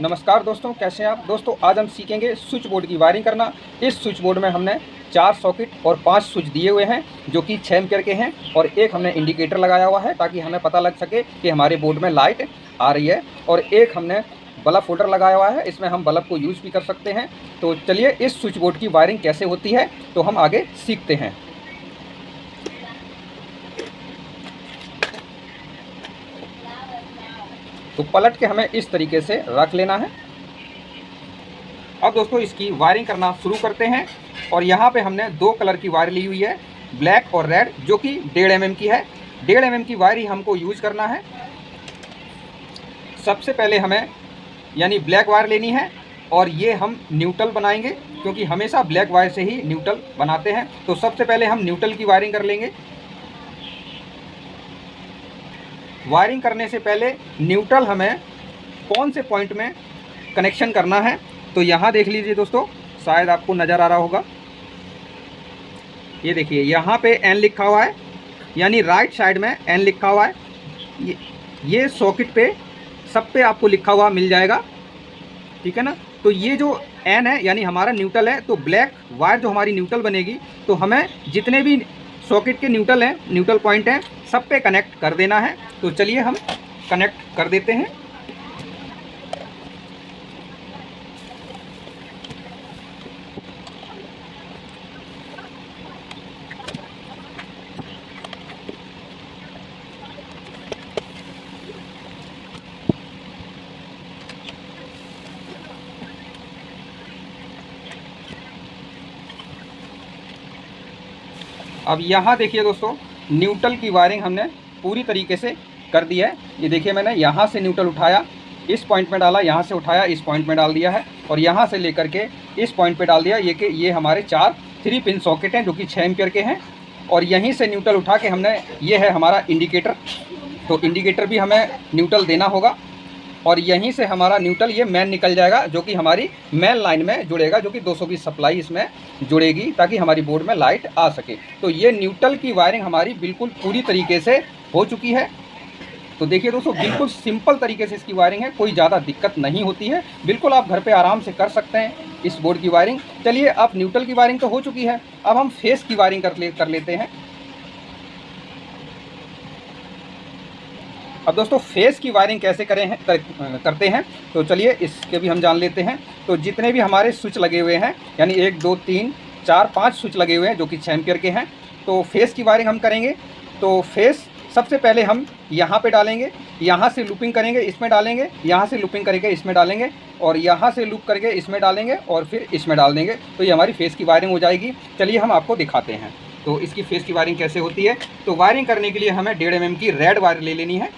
नमस्कार दोस्तों, कैसे हैं आप। दोस्तों आज हम सीखेंगे स्विच बोर्ड की वायरिंग करना। इस स्विच बोर्ड में हमने 4 सॉकेट और 5 स्विच दिए हुए हैं जो कि 6 एम्पियर के हैं और एक हमने इंडिकेटर लगाया हुआ है ताकि हमें पता लग सके कि हमारे बोर्ड में लाइट आ रही है। और एक हमने बल्ब होल्डर लगाया हुआ है, इसमें हम बल्ब को यूज़ भी कर सकते हैं। तो चलिए इस स्विच बोर्ड की वायरिंग कैसे होती है तो हम आगे सीखते हैं। तो पलट के हमें इस तरीके से रख लेना है। अब दोस्तों इसकी वायरिंग करना शुरू करते हैं। और यहाँ पे हमने 2 कलर की वायर ली हुई है, ब्लैक और रेड, जो कि 1.5 mm की है। 1.5 mm की वायर ही हमको यूज करना है। सबसे पहले हमें यानी ब्लैक वायर लेनी है और ये हम न्यूट्रल बनाएंगे क्योंकि हमेशा ब्लैक वायर से ही न्यूट्रल बनाते हैं। तो सबसे पहले हम न्यूट्रल की वायरिंग कर लेंगे। वायरिंग करने से पहले न्यूट्रल हमें कौन से पॉइंट में कनेक्शन करना है तो यहाँ देख लीजिए दोस्तों, शायद आपको नज़र आ रहा होगा। ये देखिए यहाँ पे एन लिखा हुआ है, यानी राइट साइड में एन लिखा हुआ है। ये सॉकेट पे सब पे आपको लिखा हुआ मिल जाएगा, ठीक है ना। तो ये जो एन है यानी हमारा न्यूट्रल है। तो ब्लैक वायर जो हमारी न्यूट्रल बनेगी, तो हमें जितने भी सॉकेट के न्यूट्रल हैं, न्यूट्रल पॉइंट हैं, सब पे कनेक्ट कर देना है। तो चलिए हम कनेक्ट कर देते हैं। अब यहाँ देखिए दोस्तों, न्यूट्रल की वायरिंग हमने पूरी तरीके से कर दी है। ये देखिए मैंने यहाँ से न्यूट्रल उठाया, इस पॉइंट में डाला, यहाँ से उठाया, इस पॉइंट में डाल दिया है और यहाँ से लेकर के इस पॉइंट पे डाल दिया। ये हमारे 4 3 पिन सॉकेट हैं जो कि 6 एम्पियर के हैं। और यहीं से न्यूट्रल उठा के हमने, ये है हमारा इंडिकेटर, तो इंडिकेटर भी हमें न्यूट्रल देना होगा। और यहीं से हमारा न्यूट्रल ये मेन निकल जाएगा जो कि हमारी मेन लाइन में जुड़ेगा, जो कि 220 सप्लाई इसमें जुड़ेगी ताकि हमारी बोर्ड में लाइट आ सके। तो ये न्यूट्रल की वायरिंग हमारी बिल्कुल पूरी तरीके से हो चुकी है। तो देखिए दोस्तों, बिल्कुल सिंपल तरीके से इसकी वायरिंग है, कोई ज़्यादा दिक्कत नहीं होती है। बिल्कुल आप घर पे आराम से कर सकते हैं इस बोर्ड की वायरिंग। चलिए अब न्यूट्रल की वायरिंग तो हो चुकी है, अब हम फेस की वायरिंग कर लेते हैं। अब दोस्तों फेस की वायरिंग कैसे करते हैं तो चलिए इसके भी हम जान लेते हैं। तो जितने भी हमारे स्विच लगे हुए हैं, यानी 1 2 3 4 5 स्विच लगे हुए हैं जो कि 6 एम्पियर के हैं, तो फेस की वायरिंग हम करेंगे। तो फेस सबसे पहले हम यहाँ पे डालेंगे, यहाँ से लूपिंग करेंगे, इसमें डालेंगे, यहाँ से लूपिंग करके इसमें डालेंगे और यहाँ से लूप करके इसमें डालेंगे और फिर इसमें डाल देंगे। तो ये हमारी फेस की वायरिंग हो जाएगी। चलिए हम आपको दिखाते हैं तो इसकी फेस की वायरिंग कैसे होती है। तो वायरिंग करने के लिए हमें 1.5 mm की रेड वायर ले लेनी है।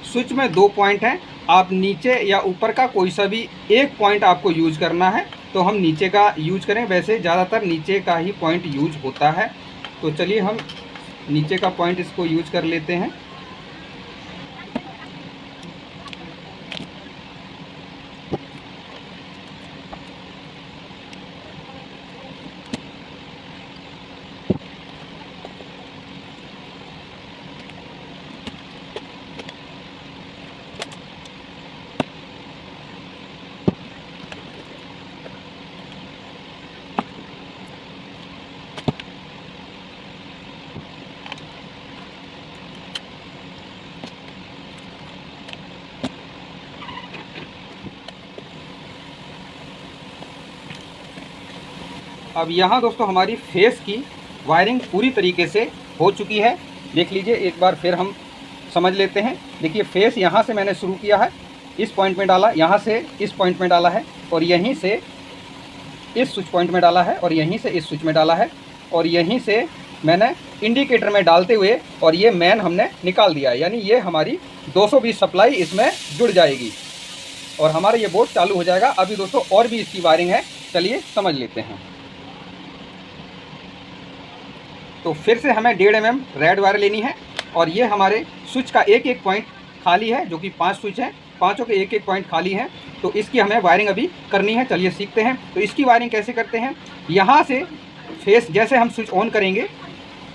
स्विच में 2 पॉइंट हैं, आप नीचे या ऊपर का कोई सा भी एक पॉइंट आपको यूज करना है। तो हम नीचे का यूज करें, वैसे ज़्यादातर नीचे का ही पॉइंट यूज होता है। तो चलिए हम नीचे का पॉइंट इसको यूज कर लेते हैं। अब यहाँ दोस्तों हमारी फेस की वायरिंग पूरी तरीके से हो चुकी है। देख लीजिए, एक बार फिर हम समझ लेते हैं। देखिए फेस यहाँ से मैंने शुरू किया है, इस पॉइंट में डाला, यहाँ से इस पॉइंट में डाला है और यहीं से इस स्विच पॉइंट में डाला है और यहीं से इस स्विच में डाला है और यहीं से मैंने इंडिकेटर में डालते हुए और ये मैन हमने निकाल दिया है। यानी ये हमारी 220 सप्लाई इसमें जुड़ जाएगी और हमारा ये बोर्ड चालू हो जाएगा। अभी दोस्तों और भी इसकी वायरिंग है, चलिए समझ लेते हैं। तो फिर से हमें 1.5 mm रेड वायर लेनी है और ये हमारे स्विच का एक एक पॉइंट खाली है, जो कि 5 स्विच हैं, पाँचों के एक एक पॉइंट खाली हैं। तो इसकी हमें वायरिंग अभी करनी है, चलिए सीखते हैं। तो इसकी वायरिंग कैसे करते हैं। यहाँ से फेस जैसे हम स्विच ऑन करेंगे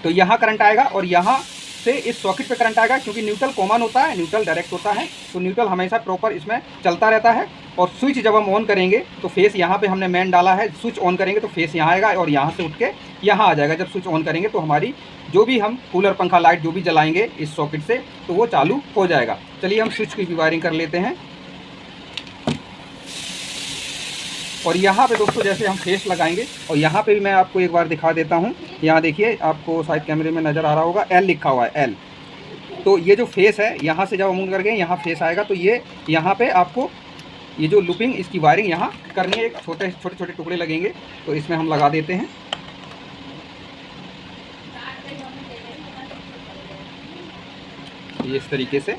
तो यहाँ करंट आएगा और यहाँ से इस सॉकेट पे करंट आएगा, क्योंकि न्यूट्रल कॉमन होता है, न्यूट्रल डायरेक्ट होता है, तो न्यूट्रल हमेशा प्रॉपर इसमें चलता रहता है। और स्विच जब हम ऑन करेंगे तो फेस यहाँ पे हमने मेन डाला है, स्विच ऑन करेंगे तो फेस यहाँ आएगा और यहाँ से उठ के यहाँ आ जाएगा। जब स्विच ऑन करेंगे तो हमारी जो भी हम कूलर पंखा लाइट जो भी जलाएंगे इस सॉकेट से तो वो चालू हो जाएगा। चलिए हम स्विच की भी वायरिंग कर लेते हैं। और यहाँ पे दोस्तों जैसे हम फेस लगाएंगे, और यहाँ पे भी मैं आपको एक बार दिखा देता हूँ। यहाँ देखिए, आपको शायद कैमरे में नज़र आ रहा होगा, एल लिखा हुआ है, एल। तो ये जो फेस है, यहाँ से जब हम मूव करके यहाँ फेस आएगा तो ये यहाँ पे आपको ये जो लूपिंग इसकी वायरिंग यहाँ करनी है। एक छोटे छोटे टुकड़े लगेंगे तो इसमें हम लगा देते हैं। ये इस तरीके से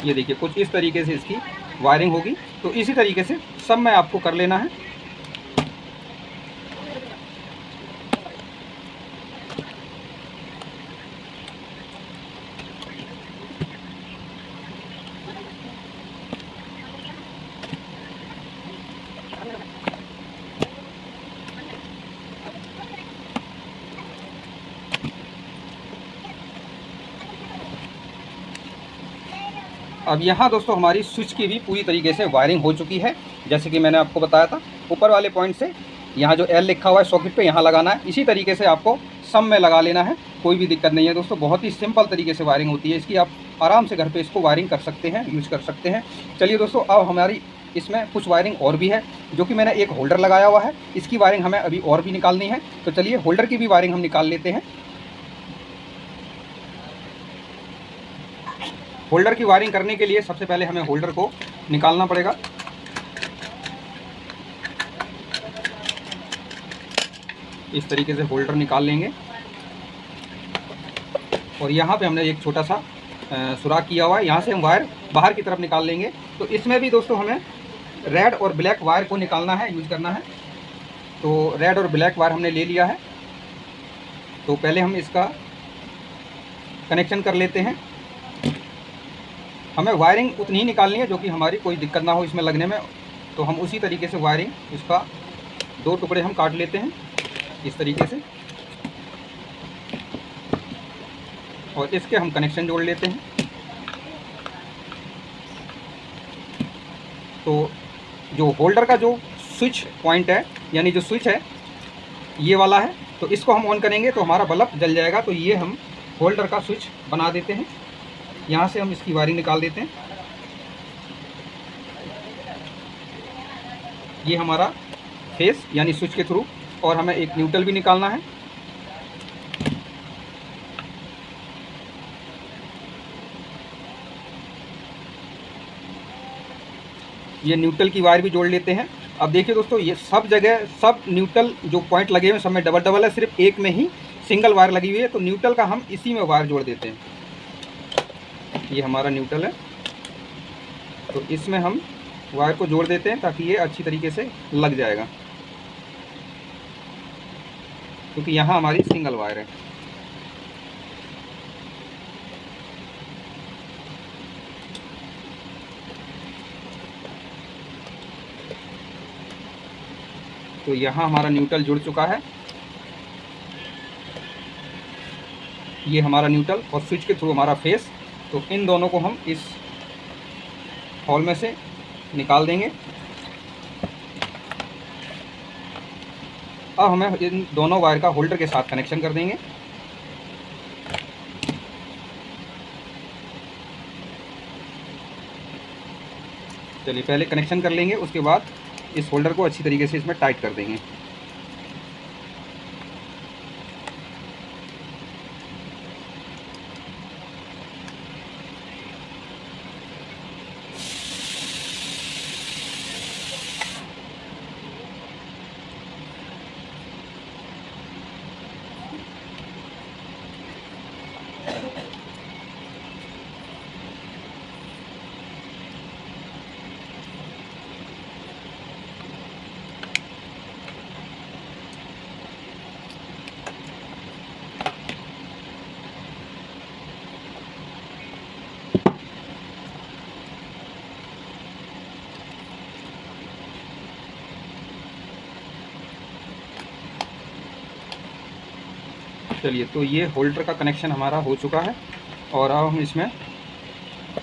ये देखिए कुछ इस तरीके से इसकी वायरिंग होगी। तो इसी तरीके से सब में आपको कर लेना है। अब यहाँ दोस्तों हमारी स्विच की भी पूरी तरीके से वायरिंग हो चुकी है। जैसे कि मैंने आपको बताया था, ऊपर वाले पॉइंट से यहाँ जो एल लिखा हुआ है सॉकेट पे यहाँ लगाना है। इसी तरीके से आपको सब में लगा लेना है, कोई भी दिक्कत नहीं है दोस्तों। बहुत ही सिंपल तरीके से वायरिंग होती है इसकी, आप आराम से घर पे इसको वायरिंग कर सकते हैं, यूज़ कर सकते हैं। चलिए दोस्तों, अब हमारी इसमें कुछ वायरिंग और भी है, जो कि मैंने एक होल्डर लगाया हुआ है, इसकी वायरिंग हमें अभी और भी निकालनी है। तो चलिए होल्डर की भी वायरिंग हम निकाल लेते हैं। होल्डर की वायरिंग करने के लिए सबसे पहले हमें होल्डर को निकालना पड़ेगा। इस तरीके से होल्डर निकाल लेंगे और यहाँ पे हमने एक छोटा सा सुराख किया हुआ है, यहाँ से हम वायर बाहर की तरफ निकाल लेंगे। तो इसमें भी दोस्तों हमें रेड और ब्लैक वायर को निकालना है, यूज़ करना है। तो रेड और ब्लैक वायर हमने ले लिया है। तो पहले हम इसका कनेक्शन कर लेते हैं। हमें वायरिंग उतनी ही निकालनी है जो कि हमारी कोई दिक्कत ना हो इसमें लगने में। तो हम उसी तरीके से वायरिंग इसका 2 टुकड़े हम काट लेते हैं इस तरीके से, और इसके हम कनेक्शन जोड़ लेते हैं। तो जो होल्डर का जो स्विच पॉइंट है, यानी जो स्विच है ये वाला है, तो इसको हम ऑन करेंगे तो हमारा बल्ब जल जाएगा। तो ये हम होल्डर का स्विच बना देते हैं। यहाँ से हम इसकी वायरिंग निकाल देते हैं। ये हमारा फेस यानी स्विच के थ्रू, और हमें एक न्यूट्रल भी निकालना है। ये न्यूट्रल की वायर भी जोड़ लेते हैं। अब देखिए दोस्तों, ये सब जगह सब न्यूट्रल जो पॉइंट लगे हुए हैं सब में डबल है, सिर्फ एक में ही सिंगल वायर लगी हुई है। तो न्यूट्रल का हम इसी में वायर जोड़ देते हैं। ये हमारा न्यूट्रल है, तो इसमें हम वायर को जोड़ देते हैं ताकि ये अच्छी तरीके से लग जाएगा, क्योंकि यहाँ हमारी सिंगल वायर है। तो यहाँ हमारा न्यूट्रल जुड़ चुका है। ये हमारा न्यूट्रल और स्विच के थ्रू हमारा फेस। तो इन दोनों को हम इस हॉल में से निकाल देंगे। अब हमें इन दोनों वायर का होल्डर के साथ कनेक्शन कर देंगे। चलिए पहले कनेक्शन कर लेंगे, उसके बाद इस होल्डर को अच्छी तरीके से इसमें टाइट कर देंगे। चलिए, तो ये होल्डर का कनेक्शन हमारा हो चुका है और अब हम इसमें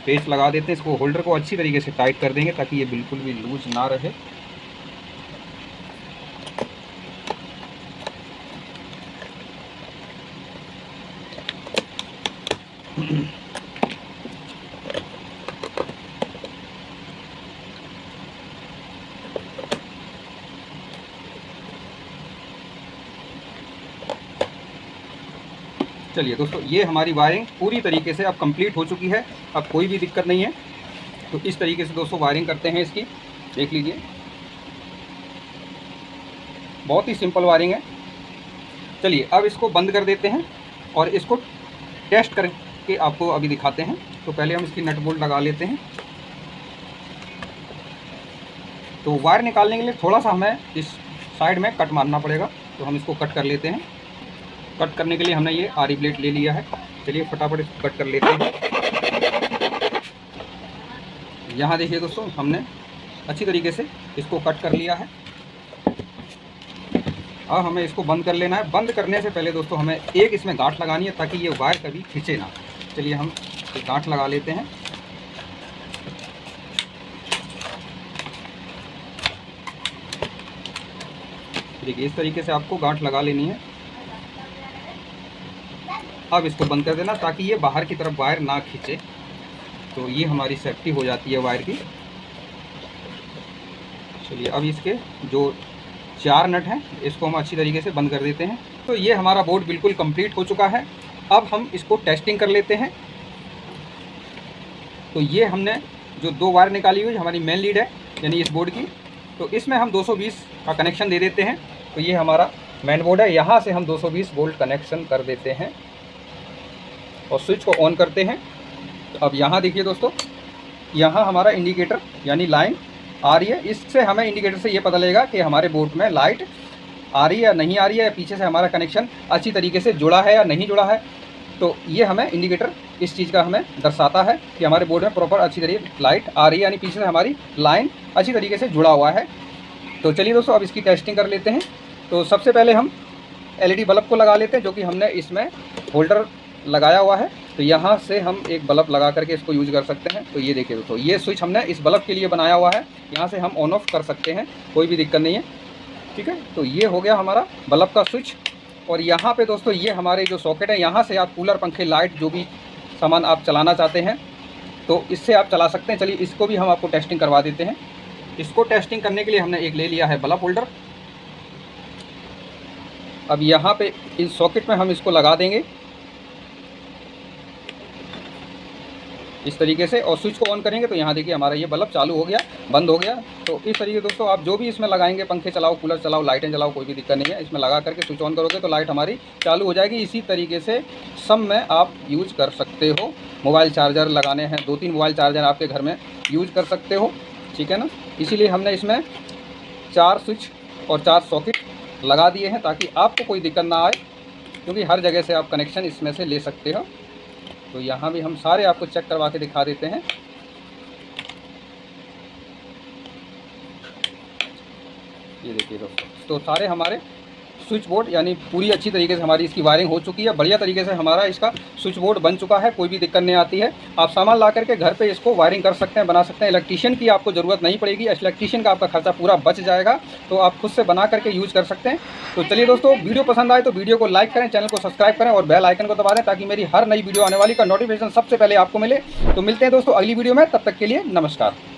पेस्ट लगा देते हैं। इसको होल्डर को अच्छी तरीके से टाइट कर देंगे ताकि ये बिल्कुल भी लूज ना रहे। चलिए दोस्तों, ये हमारी वायरिंग पूरी तरीके से अब कंप्लीट हो चुकी है। अब कोई भी दिक्कत नहीं है। तो इस तरीके से दोस्तों वायरिंग करते हैं इसकी, देख लीजिए, बहुत ही सिंपल वायरिंग है। चलिए अब इसको बंद कर देते हैं और इसको टेस्ट करके आपको अभी दिखाते हैं। तो पहले हम इसकी नट बोल्ट लगा लेते हैं। तो वायर निकालने के लिए थोड़ा सा हमें इस साइड में कट मारना पड़ेगा, तो हम इसको कट कर लेते हैं। कट करने के लिए हमने ये आरी ब्लेड ले लिया है। चलिए फटाफट इसको कट कर लेते हैं। यहाँ देखिए दोस्तों, हमने अच्छी तरीके से इसको कट कर लिया है। अब हमें इसको बंद कर लेना है। बंद करने से पहले दोस्तों हमें एक इसमें गांठ लगानी है ताकि ये वायर कभी खींचे ना। चलिए हम एक गांठ लगा लेते हैं। देखिए इस तरीके से आपको गांठ लगा लेनी है। अब इसको बंद कर देना ताकि ये बाहर की तरफ वायर ना खींचे। तो ये हमारी सेफ्टी हो जाती है वायर की। चलिए अब इसके जो 4 नट हैं इसको हम अच्छी तरीके से बंद कर देते हैं। तो ये हमारा बोर्ड बिल्कुल कंप्लीट हो चुका है। अब हम इसको टेस्टिंग कर लेते हैं। तो ये हमने जो 2 वायर निकाली हुई हमारी मेन लीड है यानी इस बोर्ड की, तो इसमें हम 220 का कनेक्शन दे देते हैं। तो ये हमारा मेन बोर्ड है, यहाँ से हम 220 वोल्ट कनेक्शन कर देते हैं और स्विच को ऑन करते हैं। तो अब यहाँ देखिए दोस्तों, यहाँ हमारा इंडिकेटर यानी लाइन आ रही है। इससे हमें इंडिकेटर से ये पता लगेगा कि हमारे बोर्ड में लाइट आ रही है या नहीं आ रही है, या पीछे से हमारा कनेक्शन अच्छी तरीके से जुड़ा है या नहीं जुड़ा है। तो ये हमें इंडिकेटर इस चीज़ का हमें दर्शाता है कि हमारे बोर्ड में प्रॉपर अच्छी तरीके लाइट आ रही है, यानी पीछे से हमारी लाइन अच्छी तरीके से जुड़ा हुआ है। तो चलिए दोस्तों अब इसकी टेस्टिंग कर लेते हैं। तो सबसे पहले हम LED बल्ब को लगा लेते हैं, जो कि हमने इसमें होल्डर लगाया हुआ है। तो यहाँ से हम एक बल्ब लगा करके इसको यूज कर सकते हैं। तो ये देखिए दोस्तों, ये स्विच हमने इस बल्ब के लिए बनाया हुआ है। यहाँ से हम ऑन ऑफ कर सकते हैं, कोई भी दिक्कत नहीं है। ठीक है, तो ये हो गया हमारा बल्ब का स्विच। और यहाँ पे दोस्तों ये हमारे जो सॉकेट है, यहाँ से आप कूलर, पंखे, लाइट, जो भी सामान आप चलाना चाहते हैं तो इससे आप चला सकते हैं। चलिए इसको भी हम आपको टेस्टिंग करवा देते हैं। इसको टेस्टिंग करने के लिए हमने एक ले लिया है बल्ब होल्डर। अब यहाँ पे इस सॉकेट में हम इसको लगा देंगे इस तरीके से, और स्विच को ऑन करेंगे तो यहाँ देखिए हमारा ये बल्ब चालू हो गया, बंद हो गया। तो इस तरीके दोस्तों आप जो भी इसमें लगाएंगे, पंखे चलाओ, कूलर चलाओ, लाइटें चलाओ, कोई भी दिक्कत नहीं है। इसमें लगा करके स्विच ऑन करोगे तो लाइट हमारी चालू हो जाएगी। इसी तरीके से सब में आप यूज कर सकते हो। मोबाइल चार्जर लगाने हैं, 2-3 मोबाइल चार्जर आपके घर में यूज कर सकते हो। ठीक है ना, इसीलिए हमने इसमें 4 स्विच और 4 सॉकेट लगा दिए हैं ताकि आपको कोई दिक्कत ना आए, क्योंकि हर जगह से आप कनेक्शन इसमें से ले सकते हो। तो यहाँ भी हम सारे आपको चेक करवा के दिखा देते हैं। ये देखिए दोस्तों, तो सारे हमारे स्विच बोर्ड यानी पूरी अच्छी तरीके से हमारी इसकी वायरिंग हो चुकी है। बढ़िया तरीके से हमारा इसका स्विच बोर्ड बन चुका है, कोई भी दिक्कत नहीं आती है। आप सामान ला करके घर पे इसको वायरिंग कर सकते हैं, बना सकते हैं। इलेक्ट्रीशियन की आपको ज़रूरत नहीं पड़ेगी, इलेक्ट्रीशियन का आपका खर्चा पूरा बच जाएगा। तो आप खुद से बना करके यूज़ कर सकते हैं। तो चलिए दोस्तों, वीडियो पसंद आए तो वीडियो को लाइक करें, चैनल को सब्सक्राइब करें और बेल आइकन को दबा दें ताकि मेरी हर नई वीडियो आने वाली का नोटिफिकेशन सबसे पहले आपको मिले। तो मिलते हैं दोस्तों अगली वीडियो में, तब तक के लिए नमस्कार।